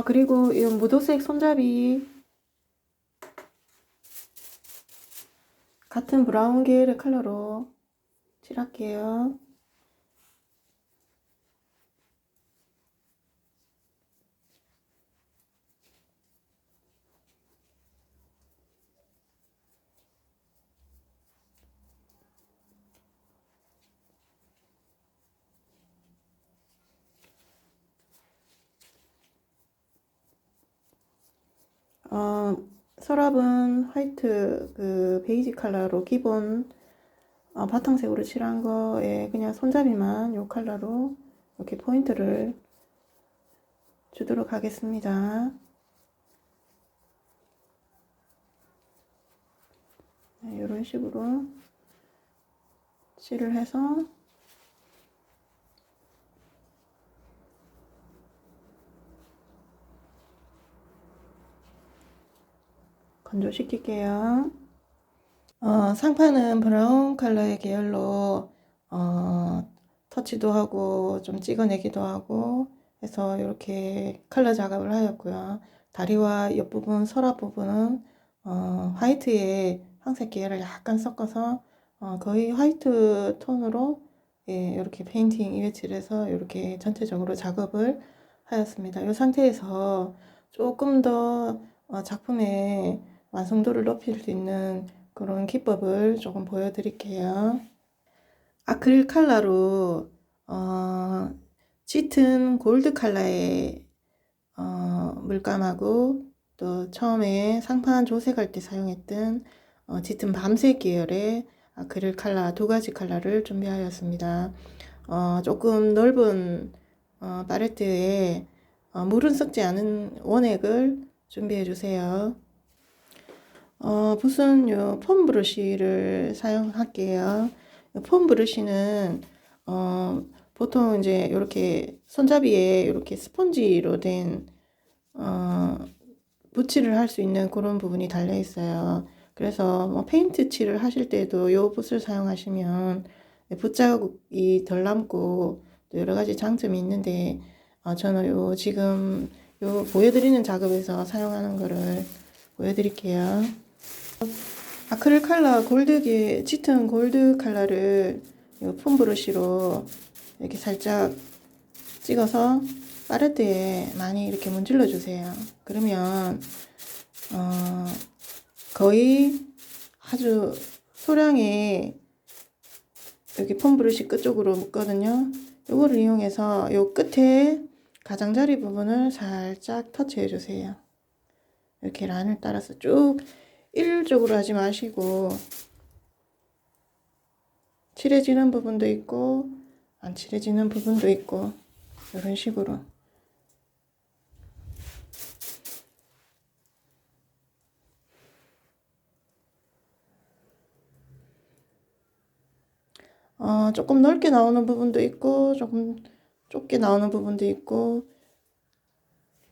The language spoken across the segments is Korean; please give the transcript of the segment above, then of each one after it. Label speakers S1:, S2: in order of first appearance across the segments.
S1: 그리고 이 무도색 손잡이 같은 브라운 계열의 컬러로 칠할게요. 서랍은 화이트 그 베이지 컬러로 기본 바탕색으로 칠한 거에 그냥 손잡이만 이 컬러로 이렇게 포인트를 주도록 하겠습니다. 네, 이런 식으로 칠을 해서 건조시킬게요. 상판은 브라운 컬러의 계열로 터치도 하고 좀 찍어내기도 하고 해서 이렇게 컬러 작업을 하였고요. 다리와 옆부분, 서랍 부분은 화이트의 황색 계열을 약간 섞어서 거의 화이트 톤으로 예, 이렇게 페인팅 이외칠해서 이렇게 전체적으로 작업을 하였습니다. 이 상태에서 조금 더 작품의 완성도를 높일 수 있는 그런 기법을 조금 보여드릴게요. 아크릴 컬러로 짙은 골드 컬러의 물감하고 또 처음에 상판 조색할 때 사용했던 짙은 밤색 계열의 아크릴 컬러 두 가지 컬러를 준비하였습니다. 조금 넓은 팔레트에 물은 섞지 않은 원액을 준비해 주세요. 붓은 요 폼 브러쉬를 사용할게요. 폼 브러쉬는 보통 이제 이렇게 손잡이에 이렇게 스펀지로 된 붓칠을 할 수 있는 그런 부분이 달려 있어요. 그래서 뭐 페인트 칠을 하실 때도 요 붓을 사용하시면 붓자국이 덜 남고 또 여러 가지 장점이 있는데 저는 요 지금 요 보여드리는 작업에서 사용하는 거를 보여드릴게요. 아크릴 컬러 골드계 짙은 골드 컬러를 폼 브러쉬로 이렇게 살짝 찍어서 팔레트에 많이 이렇게 문질러 주세요. 그러면 거의 아주 소량의 여기 폼 브러쉬 끝쪽으로 묶거든요. 이거를 이용해서 요 끝에 가장자리 부분을 살짝 터치해 주세요. 이렇게 란을 따라서 쭉 일률적으로 하지 마시고 칠해지는 부분도 있고 안 칠해지는 부분도 있고 이런 식으로 조금 넓게 나오는 부분도 있고 조금 좁게 나오는 부분도 있고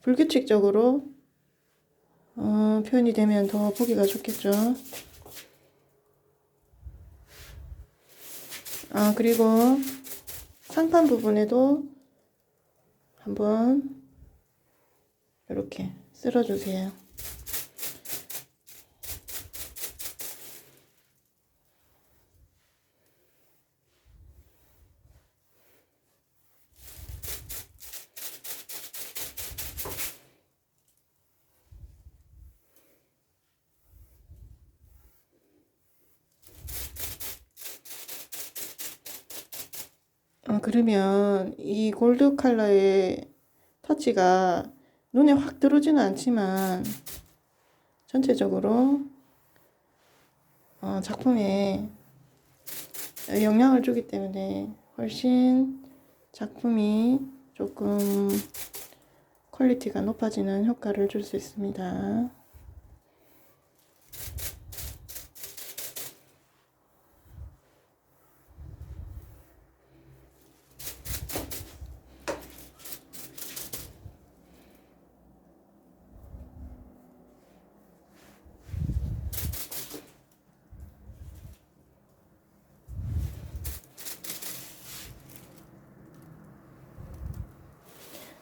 S1: 불규칙적으로 표현이 되면 더 보기가 좋겠죠. 그리고 상판 부분에도 한번 이렇게 쓸어주세요. 그러면 이 골드 컬러의 터치가 눈에 확 들어오지는 않지만 전체적으로 작품에 영향을 주기 때문에 훨씬 작품이 조금 퀄리티가 높아지는 효과를 줄 수 있습니다.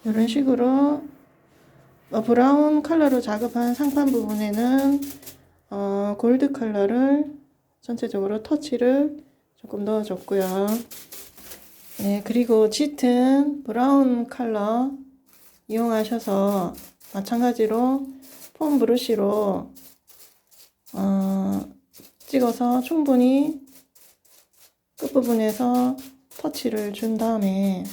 S1: 이런 식으로 브라운 컬러로 작업한 상판 부분에는 골드 컬러를 전체적으로 터치를 조금 넣어줬고요. 네, 그리고 짙은 브라운 컬러 이용하셔서 마찬가지로 폼 브러쉬로 찍어서 충분히 끝부분에서 터치를 준 다음에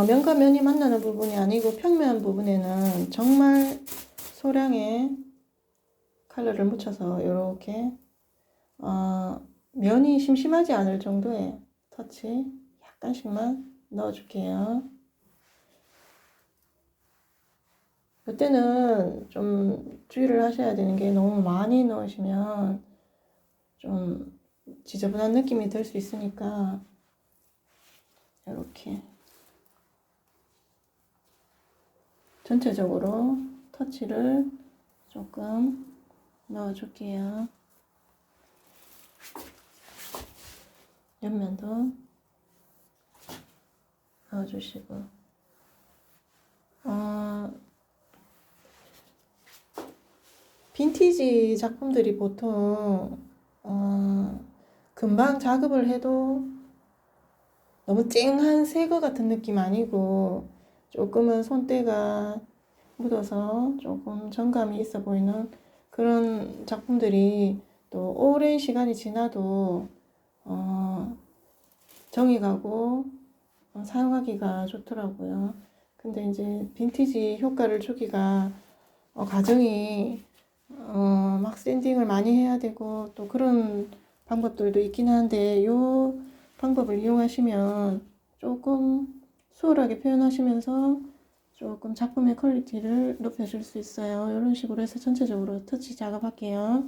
S1: 면과 면이 만나는 부분이 아니고 평면 부분에는 정말 소량의 컬러를 묻혀서 이렇게 면이 심심하지 않을 정도의 터치 약간씩만 넣어줄게요. 그때는 좀 주의를 하셔야 되는 게 너무 많이 넣으시면 좀 지저분한 느낌이 들 수 있으니까 이렇게 전체적으로 터치를 조금 넣어줄게요. 옆면도 넣어주시고 빈티지 작품들이 보통 금방 작업을 해도 너무 쨍한 새거 같은 느낌 아니고 조금은 손때가 묻어서 조금 정감이 있어 보이는 그런 작품들이 또 오랜 시간이 지나도 정이 가고 사용하기가 좋더라고요. 근데 이제 빈티지 효과를 주기가 과정이 막 샌딩을 많이 해야 되고 또 그런 방법들도 있긴 한데 이 방법을 이용하시면 조금 수월하게 표현하시면서 조금 작품의 퀄리티를 높여줄 수 있어요. 이런 식으로 해서 전체적으로 터치 작업할게요.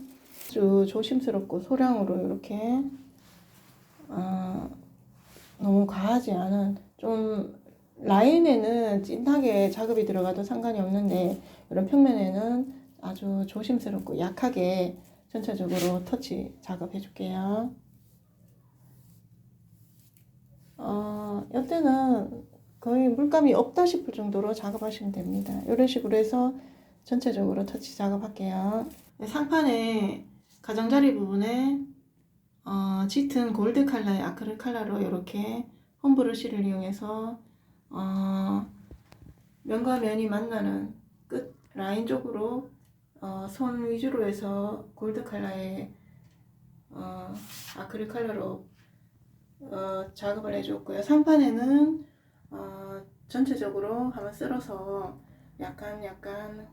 S1: 아주 조심스럽고 소량으로 이렇게 너무 과하지 않은 좀 라인에는 진하게 작업이 들어가도 상관이 없는데 이런 평면에는 아주 조심스럽고 약하게 전체적으로 터치 작업해 줄게요. 이때는 거의 물감이 없다 싶을 정도로 작업하시면 됩니다. 이런 식으로 해서 전체적으로 터치 작업할게요. 상판의 가장자리 부분에 짙은 골드 컬러의 아크릴 컬러로 이렇게 홈 브러쉬를 이용해서 면과 면이 만나는 끝 라인 쪽으로 손 위주로 해서 골드 컬러의 아크릴 컬러로 작업을 해줬고요. 상판에는 전체적으로 한번 쓸어서 약간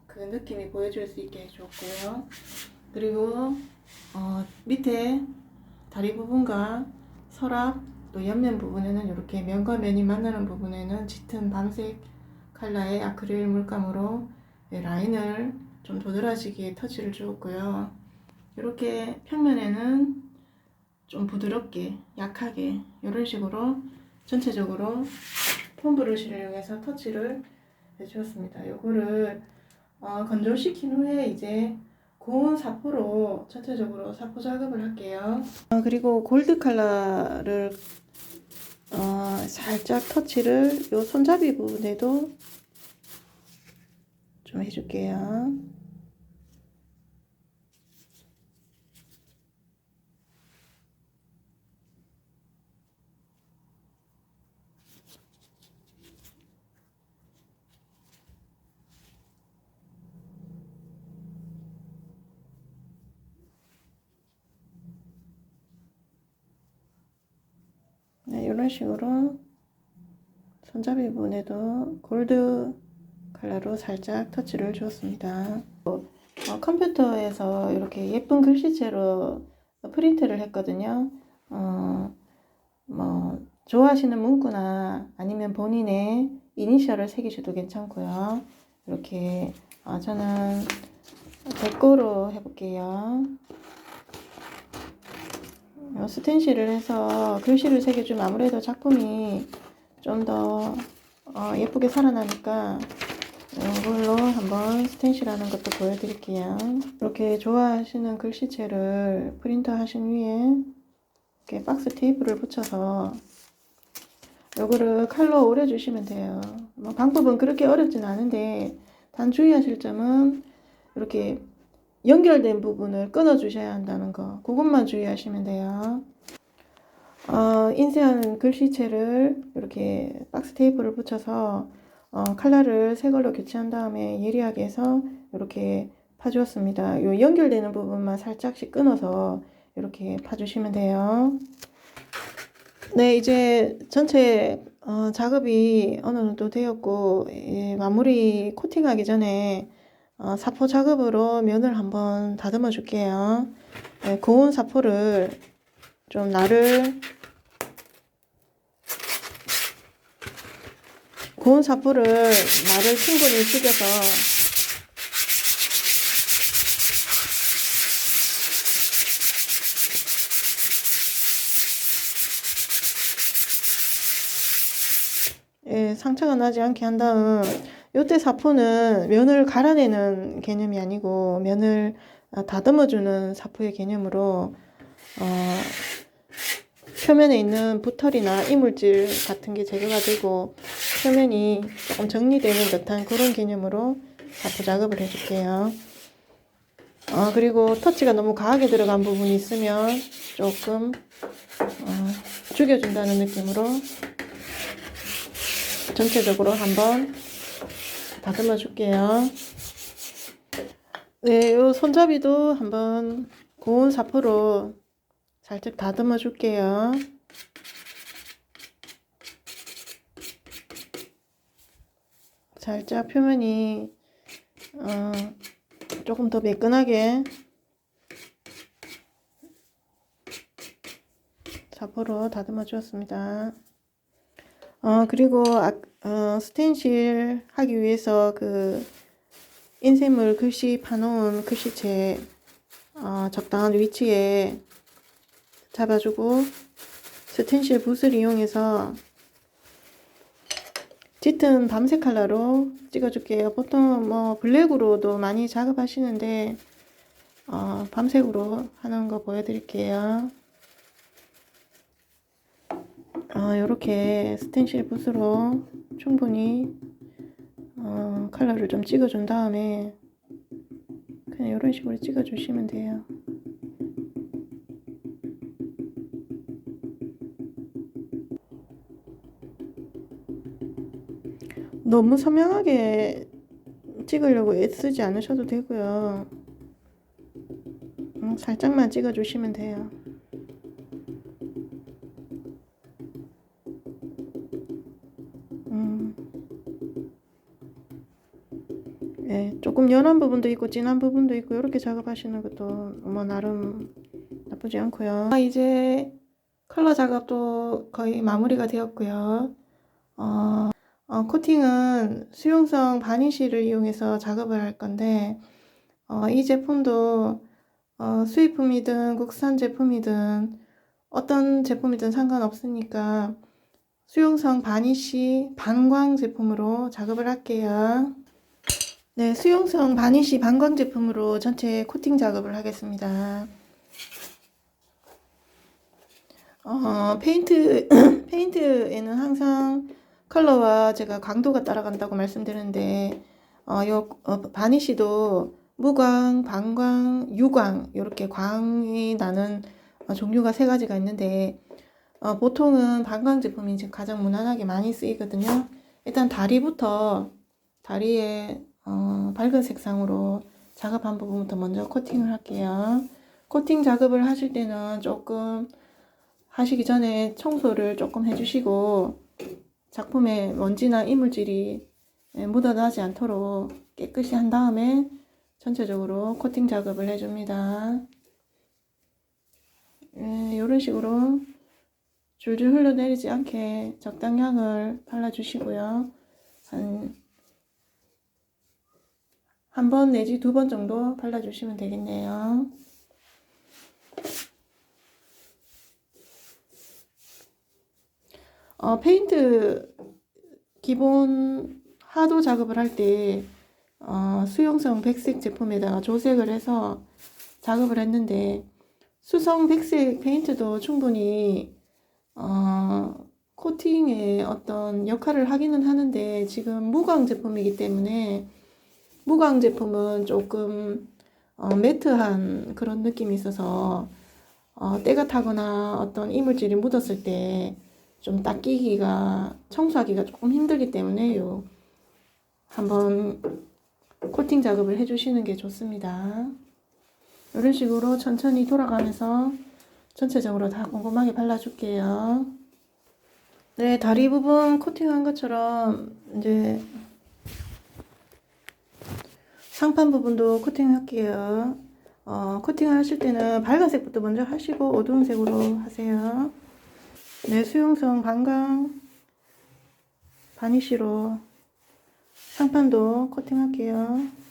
S1: 그 느낌이 보여줄 수 있게 해줬고요. 그리고 밑에 다리 부분과 서랍 또 옆면 부분에는 이렇게 면과 면이 만나는 부분에는 짙은 밤색 컬러의 아크릴 물감으로 라인을 좀 도드라지게 터치를 주었고요. 이렇게 평면에는 좀 부드럽게 약하게 이런 식으로 전체적으로 폼 브러쉬를 이용해서 터치를 해주었습니다. 이거를 건조시킨 후에 이제 고온 사포로 전체적으로 사포 작업을 할게요. 그리고 골드 컬러를 살짝 터치를 요 손잡이 부분에도 좀 해줄게요. 네, 이런 식으로 손잡이 부분에도 골드 컬러로 살짝 터치를 주었습니다. 컴퓨터에서 이렇게 예쁜 글씨체로 프린트를 했거든요. 뭐 좋아하시는 문구나 아니면 본인의 이니셜을 새기셔도 괜찮고요. 이렇게 저는 데코로 해볼게요. 스텐실을 해서 글씨를 새겨주면 아무래도 작품이 좀 더 예쁘게 살아나니까 이걸로 한번 스텐실 하는 것도 보여드릴게요. 이렇게 좋아하시는 글씨체를 프린터 하신 위에 이렇게 박스 테이프를 붙여서 요거를 칼로 오려주시면 돼요. 뭐 방법은 그렇게 어렵진 않은데 단 주의하실 점은 이렇게 연결된 부분을 끊어 주셔야 한다는 거, 그것만 주의하시면 돼요. 인쇄한 글씨체를 이렇게 박스 테이프를 붙여서 칼날을 새 걸로 교체한 다음에 예리하게 해서 이렇게 파주었습니다. 요 연결되는 부분만 살짝씩 끊어서 이렇게 파주시면 돼요. 네, 이제 전체 작업이 어느 정도 되었고, 마무리 코팅하기 전에 사포 작업으로 면을 한번 다듬어 줄게요. 네, 고운 사포를 좀 고운 사포를 날을 충분히 숙여서 상처가 나지 않게 한 다음, 요때 사포는 면을 갈아내는 개념이 아니고 면을 다듬어주는 사포의 개념으로 표면에 있는 붓털이나 이물질 같은 게 제거가 되고 표면이 조금 정리되는 듯한 그런 개념으로 사포 작업을 해줄게요. 그리고 터치가 너무 과하게 들어간 부분이 있으면 조금 죽여준다는 느낌으로 전체적으로 한번 다듬어 줄게요. 네, 요 손잡이도 한번 고운 사포로 살짝 다듬어 줄게요. 살짝 표면이 조금 더 매끈하게 사포로 다듬어 주었습니다. 그리고 스텐실 하기 위해서 그 인쇄물 글씨 파놓은 글씨체 적당한 위치에 잡아주고 스텐실 붓을 이용해서 짙은 밤색 컬러로 찍어줄게요. 보통 뭐 블랙으로도 많이 작업하시는데 밤색으로 하는 거 보여드릴게요. 이렇게 스텐실 붓으로 충분히 컬러를 좀 찍어준 다음에 그냥 이런 식으로 찍어주시면 돼요. 너무 선명하게 찍으려고 애쓰지 않으셔도 되고요. 살짝만 찍어주시면 돼요. 네, 조금 연한 부분도 있고 진한 부분도 있고 이렇게 작업하시는 것도 뭐 나름 나쁘지 않고요. 이제 컬러 작업도 거의 마무리가 되었고요. 코팅은 수용성 바니쉬를 이용해서 작업을 할 건데 이 제품도 수입품이든 국산 제품이든 어떤 제품이든 상관없으니까 수용성 바니쉬 반광 제품으로 작업을 할게요. 네, 수용성 바니쉬 반광 제품으로 전체 코팅 작업을 하겠습니다. 페인트에는 항상 컬러와 제가 강도가 따라간다고 말씀드렸는데 바니쉬도 무광, 반광, 유광 이렇게 광이 나는 종류가 세 가지가 있는데 보통은 반광 제품이 지금 가장 무난하게 많이 쓰이거든요. 일단 다리에 밝은 색상으로 작업한 부분부터 먼저 코팅을 할게요. 코팅 작업을 하실 때는 조금 하시기 전에 청소를 조금 해주시고 작품에 먼지나 이물질이 묻어나지 않도록 깨끗이 한 다음에 전체적으로 코팅 작업을 해줍니다. 이런 식으로 줄줄 흘러내리지 않게 적당량을 발라주시고요. 한 번 내지 두 번 정도 발라주시면 되겠네요. 페인트 기본 하도 작업을 할 때 수용성 백색 제품에다가 조색을 해서 작업을 했는데 수성 백색 페인트도 충분히 코팅의 어떤 역할을 하기는 하는데 지금 무광 제품이기 때문에 무광 제품은 조금 매트한 그런 느낌이 있어서 때가 타거나 어떤 이물질이 묻었을 때 좀 닦이기가 청소하기가 조금 힘들기 때문에요. 한번 코팅 작업을 해주시는 게 좋습니다. 이런 식으로 천천히 돌아가면서 전체적으로 다 꼼꼼하게 발라줄게요. 네, 다리 부분 코팅한 것처럼 이제 상판 부분도 코팅할게요. 코팅을 하실 때는 밝은색부터 먼저 하시고 어두운 색으로 하세요. 네, 수용성 반광 바니쉬로 상판도 코팅할게요.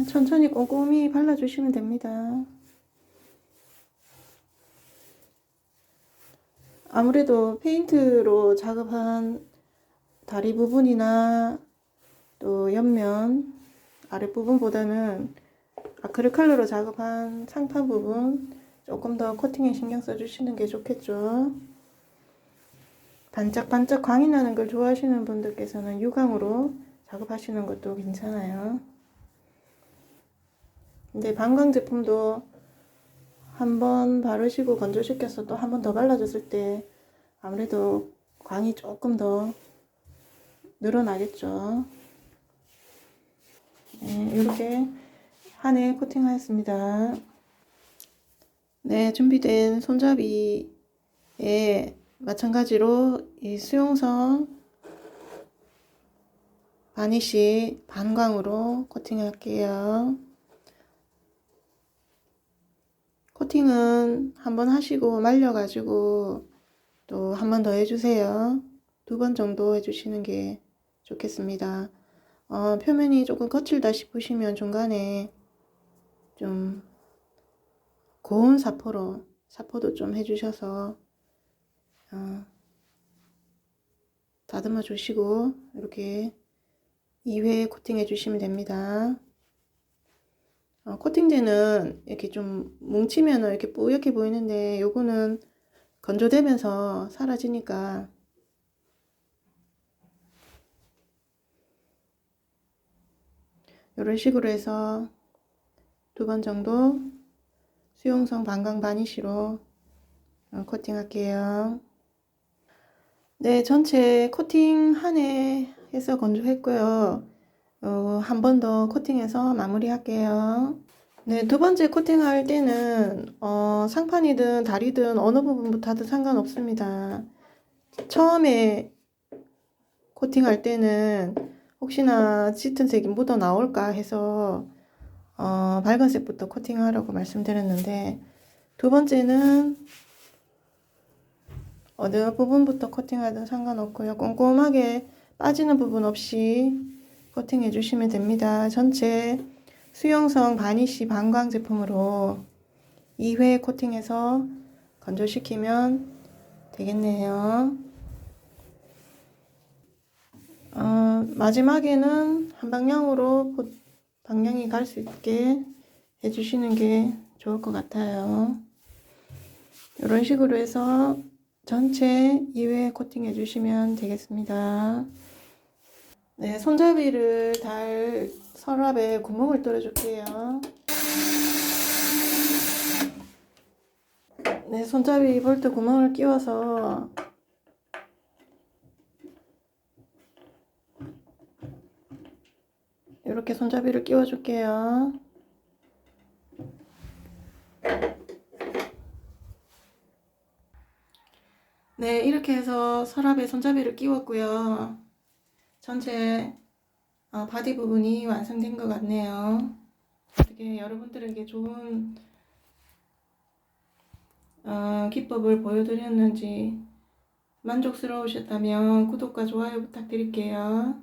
S1: 천천히 꼼꼼히 발라주시면 됩니다. 아무래도 페인트로 작업한 다리 부분이나 또 옆면 아랫부분보다는 아크릴 컬러로 작업한 상판 부분 조금 더 코팅에 신경 써주시는 게 좋겠죠. 반짝반짝 광이 나는 걸 좋아하시는 분들께서는 유광으로 작업하시는 것도 괜찮아요. 근데 반광 제품도 한번 바르시고 건조시켜서 또 한 번 더 발라줬을 때 아무래도 광이 조금 더 늘어나겠죠. 네, 이렇게 한 해 코팅하였습니다. 네, 준비된 손잡이에 마찬가지로 이 수용성 바니쉬 반광으로 코팅할게요. 코팅은 한번 하시고 말려가지고 또 한 번 더 해주세요. 2번 정도 해주시는 게 좋겠습니다. 표면이 조금 거칠다 싶으시면 중간에 좀 고운 사포도 좀 해주셔서 다듬어 주시고 이렇게 2회 코팅해 주시면 됩니다. 코팅제는 이렇게 좀 뭉치면 이렇게 뿌옇게 보이는데 요거는 건조되면서 사라지니까 이런 식으로 해서 2번 정도 수용성 반광 바니쉬로 코팅할게요. 네, 전체 코팅 한 해 해서 건조했고요. 한 번 더 코팅해서 마무리할게요. 네, 2번째 코팅할 때는 상판이든 다리든 어느 부분부터 하든 상관없습니다. 처음에 코팅할 때는 혹시나 짙은 색이 묻어 나올까 해서 밝은 색부터 코팅하라고 말씀드렸는데 2번째는 어느 부분부터 코팅하든 상관없고요. 꼼꼼하게 빠지는 부분 없이 코팅해 주시면 됩니다. 전체 수용성 바니쉬 반광 제품으로 2회 코팅해서 건조시키면 되겠네요. 마지막에는 한 방향으로 방향이 갈 수 있게 해주시는 게 좋을 것 같아요. 이런 식으로 해서 전체 2회 코팅 해주시면 되겠습니다. 네, 손잡이를 달 서랍에 구멍을 뚫어줄게요. 네, 손잡이 볼트 구멍을 끼워서 이렇게 손잡이를 끼워 줄게요. 네, 이렇게 해서 서랍에 손잡이를 끼웠고요. 전체 바디 부분이 완성된 것 같네요. 어떻게 여러분들에게 좋은 기법을 보여드렸는지 만족스러우셨다면 구독과 좋아요 부탁드릴게요.